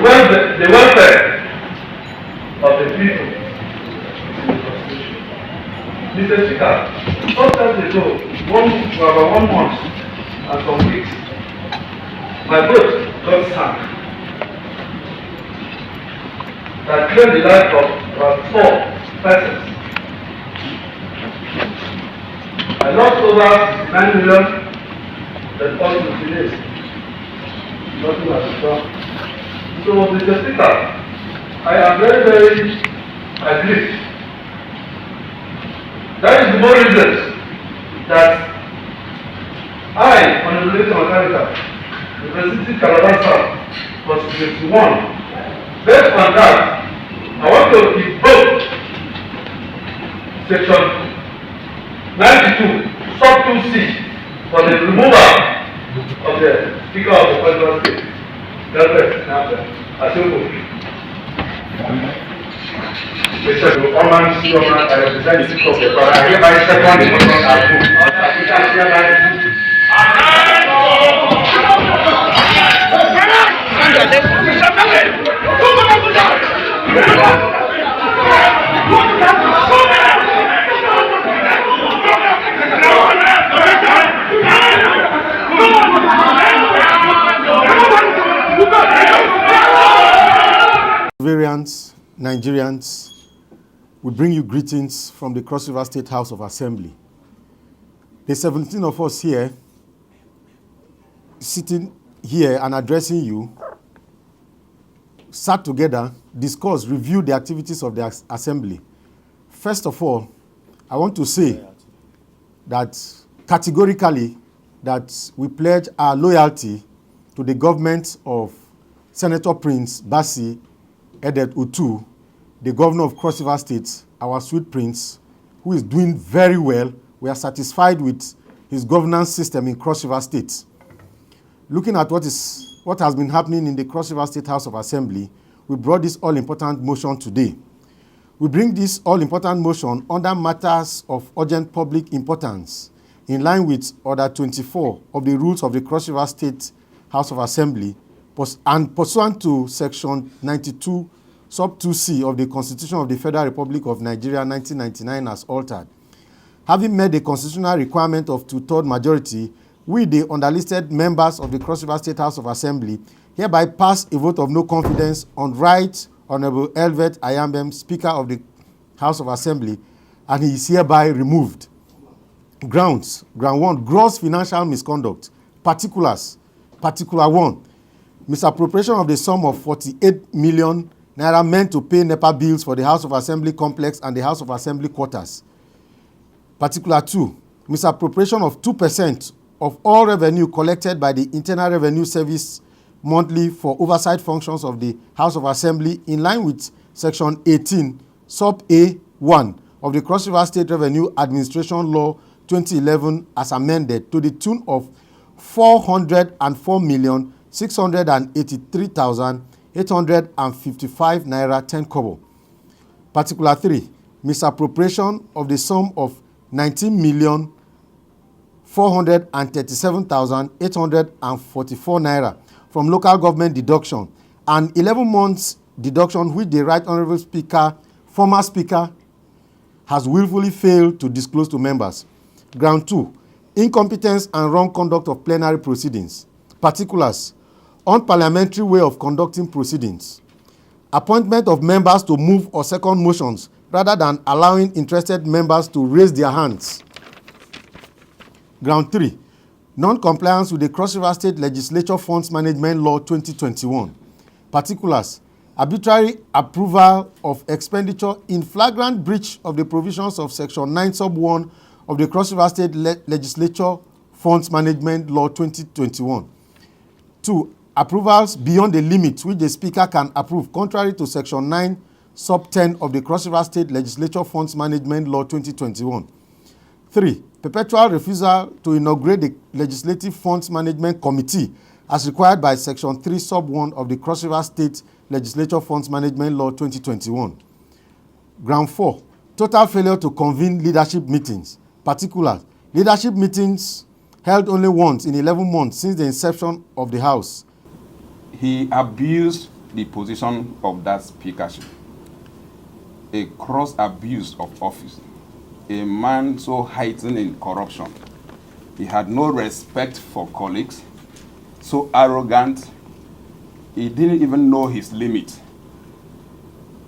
the welfare of the people. Mr. Speaker, sometimes ago, about 1 month and some weeks, my boat got sunk. That claimed the life of about 4 persons. I lost over 9 million that cost to today. Nothing has been done. So, Mr. Speaker, I am very, very aggrieved. That is the more reason that I, on the relation of America, representing Calabar South, constituency 1, based on that, I want to invoke section 92, sub 2C, for the removal of the Speaker of the Federal State. Elvert, Mr. Oman, I represent the Speaker of the Federal. I hereby second the motion Nigerians, we bring you greetings from the Cross River State House of Assembly. The 17 of us here, sitting here and addressing you, sat together, discussed, reviewed the activities of the Assembly. First of all, I want to say that categorically that we pledge our loyalty to the government of Senator Prince Basi Edet Utu, the governor of Cross River State, our sweet prince, who is doing very well. We are satisfied with his governance system in Cross River State. Looking at what has been happening in the Cross River State House of Assembly, we brought this all-important motion today. We bring this all-important motion under matters of urgent public importance in line with Order 24 of the rules of the Cross River State House of Assembly and pursuant to Section 92, Sub 2C of the Constitution of the Federal Republic of Nigeria 1999 as altered. Having met the constitutional requirement of 2/3 majority, we, the underlisted members of the Cross River State House of Assembly, hereby pass a vote of no confidence on Right Honorable Elvert Ayambem, Speaker of the House of Assembly, and he is hereby removed. Grounds. Ground 1, gross financial misconduct. Particulars. Particular 1, misappropriation of the sum of 48 million naira meant to pay NEPA bills for the House of Assembly complex and the House of Assembly quarters. Particular 2, misappropriation of 2% of all revenue collected by the Internal Revenue Service monthly for oversight functions of the House of Assembly in line with Section 18, Sub A1 of the Cross River State Revenue Administration Law 2011 as amended to the tune of 404,683,855 naira 10 kobo. Particular 3, misappropriation of the sum of 19,437,844 naira from local government deduction and 11 months deduction which the Right Honorable Speaker, former Speaker, has willfully failed to disclose to members. Ground 2, incompetence and wrong conduct of plenary proceedings. Particulars, unparliamentary way of conducting proceedings. Appointment of members to move or second motions rather than allowing interested members to raise their hands. Ground 3, non-compliance with the Cross River State Legislature Funds Management Law 2021. Particulars, arbitrary approval of expenditure in flagrant breach of the provisions of Section 9 Sub 1 of the Cross River State Legislature Funds Management Law 2021. 2, approvals beyond the limit which the Speaker can approve contrary to Section 9 Sub 10 of the Cross River State Legislature Funds Management Law 2021. 3, perpetual refusal to inaugurate the Legislative Funds Management Committee as required by Section 3 Sub 1 of the Cross River State Legislature Funds Management Law 2021. Ground 4, total failure to convene leadership meetings. Particular, leadership meetings held only once in 11 months since the inception of the House. He abused the position of that speakership. A gross abuse of office. A man so heightened in corruption. He had no respect for colleagues, so arrogant, he didn't even know his limit.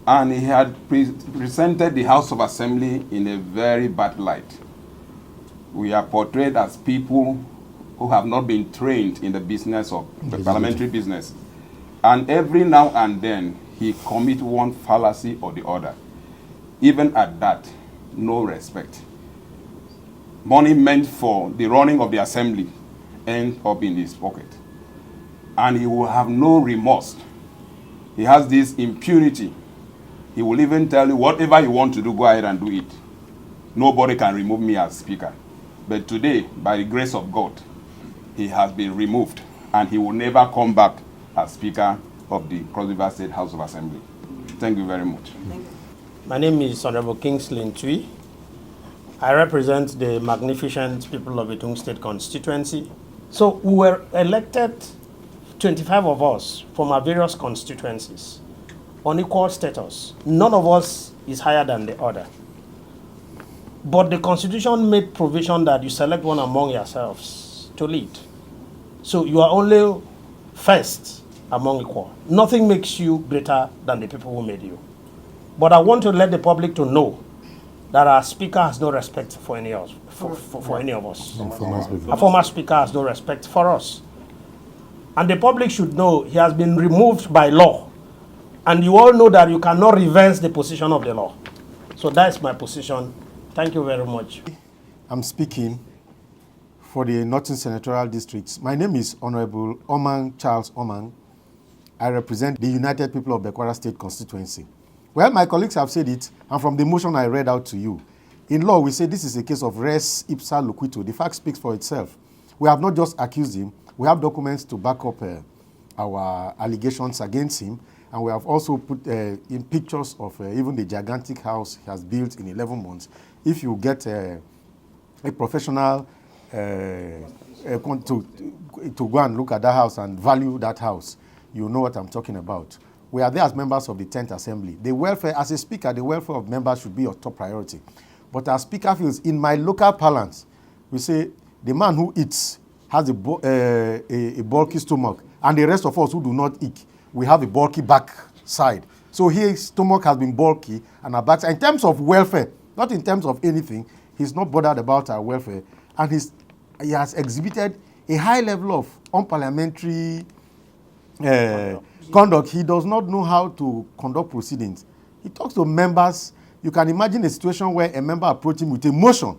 And he had presented the House of Assembly in a very bad light. We are portrayed as people who have not been trained in the business of the parliamentary business. And every now and then, he commits one fallacy or the other. Even at that, no respect. Money meant for the running of the assembly ends up in his pocket. And he will have no remorse. He has this impunity. He will even tell you, whatever you want to do, go ahead and do it. Nobody can remove me as speaker. But today, by the grace of God, he has been removed, and he will never come back as Speaker of the Cross River State House of Assembly. Thank you very much. My name is Honorable Kingsley Ntui. I represent the magnificent people of Etung State constituency. So we were elected, 25 of us, from our various constituencies, on equal status. None of us is higher than the other. But the Constitution made provision that you select one among yourselves to lead. So you are only first among equal. Nothing makes you greater than the people who made you. But I want to let the public to know that our speaker has no respect for any of us. For any of us. A former speaker has no respect for us. And the public should know he has been removed by law. And you all know that you cannot reverse the position of the law. So that's my position. Thank you very much. I'm speaking for the Northern Senatorial Districts. My name is Honorable Oman Charles Oman. I represent the United People of Bekwara State constituency. Well, my colleagues have said it, and from the motion I read out to you, in law we say this is a case of res ipsa loquitur. The fact speaks for itself. We have not just accused him, we have documents to back up our allegations against him, and we have also put in pictures of even the gigantic house he has built in 11 months. If you get a professional to go and look at that house and value that house, you know what I'm talking about. We are there as members of the 10th Assembly. The welfare, as a speaker, the welfare of members should be your top priority. But as speaker feels, in my local parlance, we say the man who eats has a bulky stomach, and the rest of us who do not eat, we have a bulky backside. So his stomach has been bulky, and our backside, in terms of welfare, not in terms of anything, he's not bothered about our welfare, and he has exhibited a high level of unparliamentary conduct. He does not know how to conduct proceedings. He talks to members. You can imagine a situation where a member approaches him with a motion,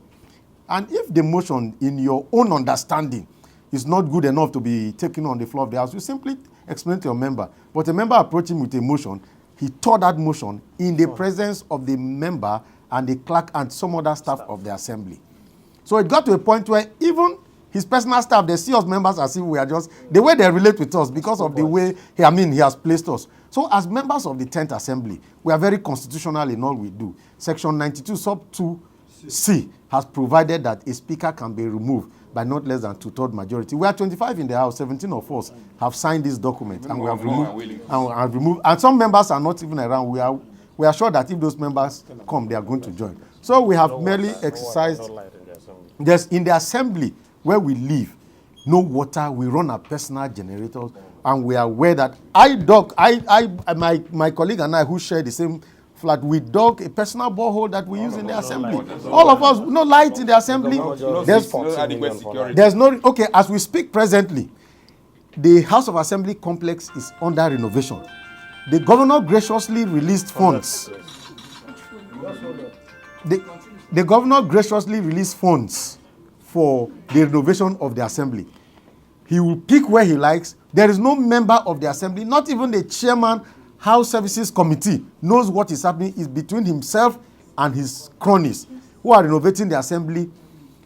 and if the motion, in your own understanding, is not good enough to be taken on the floor of the House, you simply explain to your member. But a member approaching him with a motion, he tore that motion in the presence of the member and the clerk and some other staff of the assembly. So it got to a point where even his personal staff, they see us members as if we are just, the way they relate with us because of the way, he has placed us. So as members of the 10th Assembly, we are very constitutional in all we do. Section 92 sub 2C has provided that a speaker can be removed by not less than 2/3 majority. We are 25 in the House, 17 of us have signed this document, and we have removed, and some members are not even around. We are sure that if those members come, they are going to join. So we have merely exercised, in the assembly where we live, no water, we run our personal generators, and we are aware that my colleague and I who share the same flat, we dug a personal borehole that we use in the assembly. All of us, no light in the assembly. There's no, okay, as we speak presently, the House of Assembly complex is under renovation. The governor graciously released funds. The governor graciously released funds for the renovation of the assembly. He will pick where he likes. There is no member of the assembly, not even the chairman, House Services Committee, knows what is happening. Is between himself and his cronies who are renovating the assembly.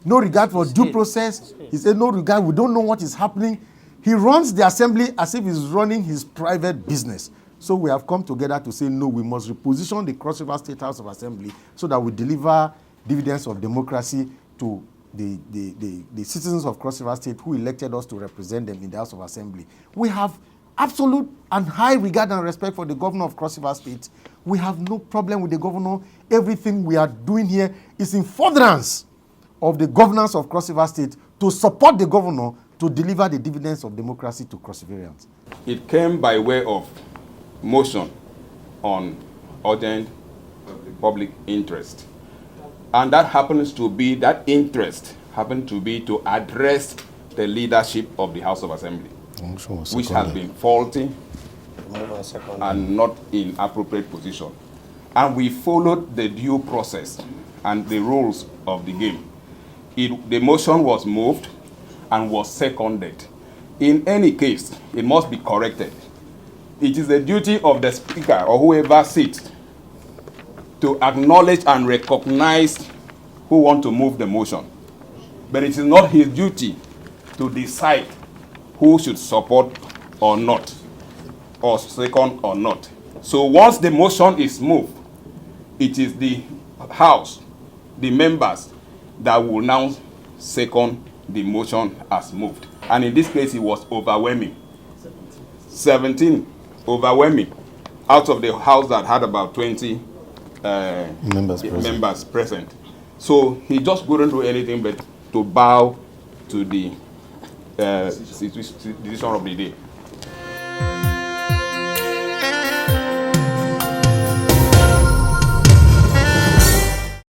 No regard for due process. He said no regard. We don't know what is happening. He runs the assembly as if he's running his private business. So we have come together to say no, we must reposition the Cross River State House of Assembly so that we deliver dividends of democracy to the citizens of Cross River State who elected us to represent them in the House of Assembly. We have absolute and high regard and respect for the governor of Cross River State. We have no problem with the governor. Everything we are doing here is in furtherance of the governance of Cross River State to support the governor to deliver the dividends of democracy to Cross Riverians. It came by way of motion on urgent public interest. And that interest happened to be to address the leadership of the House of Assembly, which has been faulty and not in appropriate position. And we followed the due process and the rules of the game. The motion was moved and was seconded. In any case, it must be corrected. It is the duty of the speaker or whoever sits to acknowledge and recognize who want to move the motion. But it is not his duty to decide who should support or not, or second or not. So once the motion is moved, it is the House, the members, that will now second the motion as moved. And in this case, it was overwhelming. 17 overwhelming out of the House that had about 20 members present. So he just couldn't do anything but to bow to the decision of the day.